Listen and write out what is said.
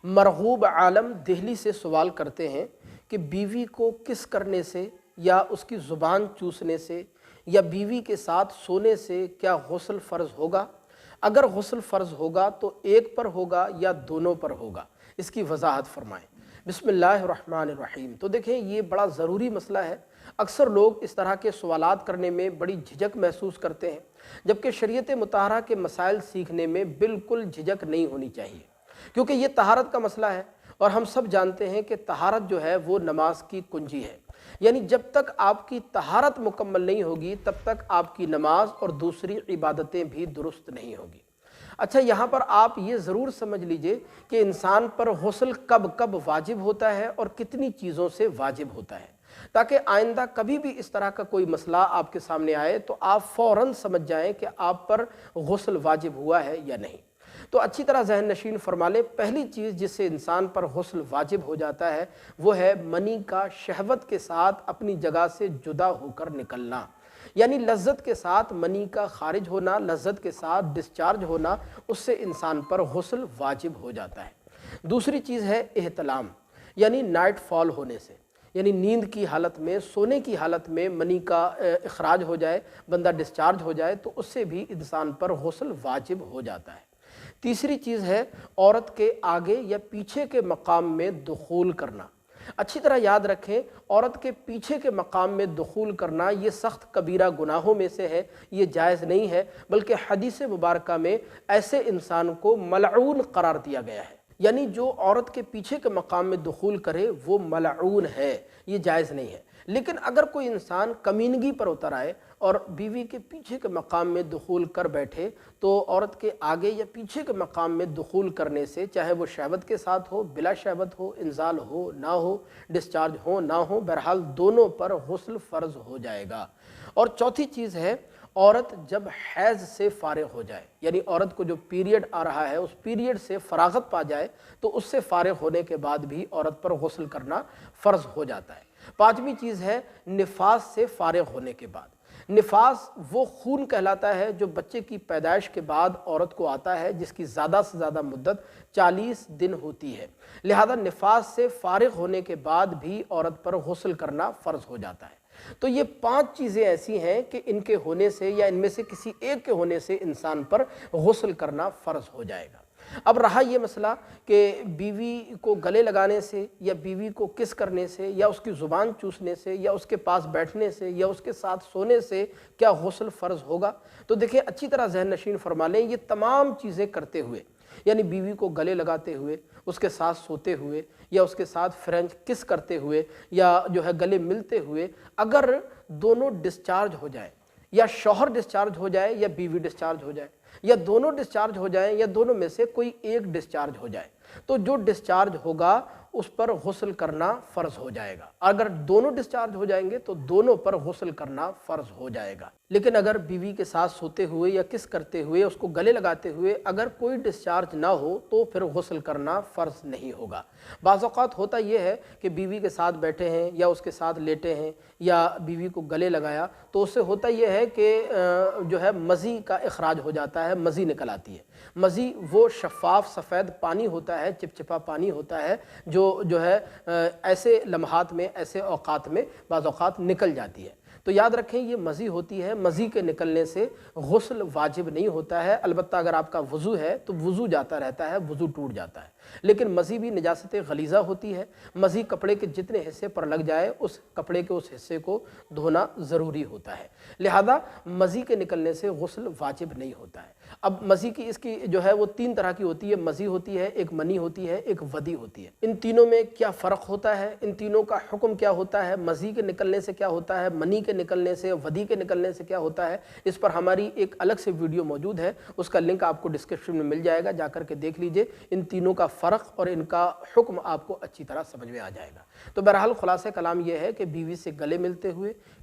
مرغوب عالم دہلی سے سوال کرتے ہیں کہ بیوی کو کس کرنے سے یا اس کی زبان چوسنے سے یا بیوی کے ساتھ سونے سے کیا غسل فرض ہوگا؟ اگر غسل فرض ہوگا تو ایک پر ہوگا یا دونوں پر ہوگا؟ اس کی وضاحت فرمائیں۔ بسم اللہ الرحمن الرحیم۔ تو دیکھیں یہ بڑا ضروری مسئلہ ہے۔ اکثر لوگ اس طرح کے سوالات کرنے میں بڑی جھجک محسوس کرتے ہیں، جبکہ شریعت مطہرہ کے مسائل سیکھنے میں بالکل جھجک نہیں ہونی چاہیے، کیونکہ یہ طہارت کا مسئلہ ہے اور ہم سب جانتے ہیں کہ طہارت جو ہے وہ نماز کی کنجی ہے۔ یعنی جب تک آپ کی طہارت مکمل نہیں ہوگی تب تک آپ کی نماز اور دوسری عبادتیں بھی درست نہیں ہوگی۔ اچھا، یہاں پر آپ یہ ضرور سمجھ لیجئے کہ انسان پر غسل کب کب واجب ہوتا ہے اور کتنی چیزوں سے واجب ہوتا ہے، تاکہ آئندہ کبھی بھی اس طرح کا کوئی مسئلہ آپ کے سامنے آئے تو آپ فوراً سمجھ جائیں کہ آپ پر غسل واجب ہوا ہے یا نہیں۔ تو اچھی طرح ذہن نشین فرما لیں، پہلی چیز جس سے انسان پر غسل واجب ہو جاتا ہے وہ ہے منی کا شہوت کے ساتھ اپنی جگہ سے جدا ہو کر نکلنا، یعنی لذت کے ساتھ منی کا خارج ہونا، لذت کے ساتھ ڈسچارج ہونا، اس سے انسان پر غسل واجب ہو جاتا ہے۔ دوسری چیز ہے احتلام، یعنی نائٹ فال ہونے سے، یعنی نیند کی حالت میں، سونے کی حالت میں منی کا اخراج ہو جائے، بندہ ڈسچارج ہو جائے تو اس سے بھی انسان پر غسل واجب ہو جاتا ہے۔ تیسری چیز ہے عورت کے آگے یا پیچھے کے مقام میں دخول کرنا۔ اچھی طرح یاد رکھیں، عورت کے پیچھے کے مقام میں دخول کرنا یہ سخت کبیرہ گناہوں میں سے ہے، یہ جائز نہیں ہے، بلکہ حدیث مبارکہ میں ایسے انسان کو ملعون قرار دیا گیا ہے، یعنی جو عورت کے پیچھے کے مقام میں دخول کرے وہ ملعون ہے، یہ جائز نہیں ہے۔ لیکن اگر کوئی انسان کمینگی پر اتر آئے اور بیوی کے پیچھے کے مقام میں دخول کر بیٹھے تو عورت کے آگے یا پیچھے کے مقام میں دخول کرنے سے، چاہے وہ شہوت کے ساتھ ہو، بلا شہوت ہو، انزال ہو نہ ہو، ڈسچارج ہو نہ ہو، بہرحال دونوں پر غسل فرض ہو جائے گا۔ اور چوتھی چیز ہے عورت جب حیض سے فارغ ہو جائے، یعنی عورت کو جو پیریڈ آ رہا ہے اس پیریڈ سے فراغت پا جائے تو اس سے فارغ ہونے کے بعد بھی عورت پر غسل کرنا فرض ہو جاتا ہے۔ پانچویں چیز ہے نفاس سے فارغ ہونے کے بعد۔ نفاس وہ خون کہلاتا ہے جو بچے کی پیدائش کے بعد عورت کو آتا ہے، جس کی زیادہ سے زیادہ مدت 40 دن ہوتی ہے، لہذا نفاس سے فارغ ہونے کے بعد بھی عورت پر غسل کرنا فرض ہو جاتا ہے۔ تو یہ 5 چیزیں ایسی ہیں کہ ان کے ہونے سے یا ان میں سے کسی ایک کے ہونے سے انسان پر غسل کرنا فرض ہو جائے گا۔ اب رہا یہ مسئلہ کہ بیوی کو گلے لگانے سے یا بیوی کو کس کرنے سے یا اس کی زبان چوسنے سے یا اس کے پاس بیٹھنے سے یا اس کے ساتھ سونے سے کیا غسل فرض ہوگا؟ تو دیکھیں اچھی طرح ذہن نشین فرما لیں، یہ تمام چیزیں کرتے ہوئے، یعنی بیوی کو گلے لگاتے ہوئے، اس کے ساتھ سوتے ہوئے یا اس کے ساتھ فرینچ کس کرتے ہوئے یا جو ہے گلے ملتے ہوئے، اگر دونوں ڈسچارج ہو جائیں، یا شوہر ڈسچارج ہو جائے یا بیوی ڈسچارج ہو جائے، یا دونوں ڈسچارج ہو جائیں یا دونوں میں سے کوئی ایک ڈسچارج ہو جائے، تو جو ڈسچارج ہوگا اس پر غسل کرنا فرض ہو جائے گا۔ اگر دونوں ڈسچارج ہو جائیں گے تو دونوں پر غسل کرنا فرض ہو جائے گا۔ لیکن اگر بیوی کے ساتھ سوتے ہوئے یا کس کرتے ہوئے، اس کو گلے لگاتے ہوئے اگر کوئی ڈسچارج نہ ہو تو پھر غسل کرنا فرض نہیں ہوگا۔ بعض اوقات ہوتا یہ ہے کہ بیوی کے ساتھ بیٹھے ہیں یا اس کے ساتھ لیٹے ہیں یا بیوی کو گلے لگایا تو اس سے ہوتا یہ ہے کہ جو ہے مزی کا اخراج ہو جاتا ہے، مزی نکل آتی ہے۔ مزی وہ شفاف سفید پانی ہوتا ہے، چپچپا پانی ہوتا ہے جو ہے ایسے لمحات میں، ایسے اوقات میں بعض اوقات نکل جاتی ہے۔ تو یاد رکھیں یہ مزی ہوتی ہے، مزی کے نکلنے سے غسل واجب نہیں ہوتا ہے، البتہ اگر آپ کا وضو ہے تو وضو جاتا رہتا ہے، وضو ٹوٹ جاتا ہے۔ لیکن مزی بھی نجاست غلیظہ ہوتی ہے، مزی کپڑے کے جتنے حصے پر لگ جائے اس کپڑے کے اس حصے کو دھونا ضروری ہوتا ہے، لہذا مزی کے نکلنے سے غسل واجب نہیں ہوتا ہے۔ اب مزی کی اس کی جو ہے وہ 3 طرح کی ہوتی ہے، مزی ہوتی ہے، ایک منی ہوتی ہے، ایک ودی ہوتی ہے۔ ان تینوں میں کیا فرق ہوتا ہے، ان تینوں کا حکم کیا ہوتا ہے، مزی کے نکلنے سے کیا ہوتا ہے، منی کے نکلنے سے، ودی کے نکلنے سے کیا ہوتا ہے، اس پر ہماری ایک الگ سے ویڈیو موجود ہے، اس کا لنک آپ کو ڈسکرپشن میں مل جائے گا، جا کر کے دیکھ لیجئے، ان تینوں کا فرق اور ان کا حکم آپ کو اچھی طرح سمجھ میں آ جائے گا۔ تو بہرحال خلاصہ کلام یہ ہے کہ بیوی سے گلے ملتے ہوئے،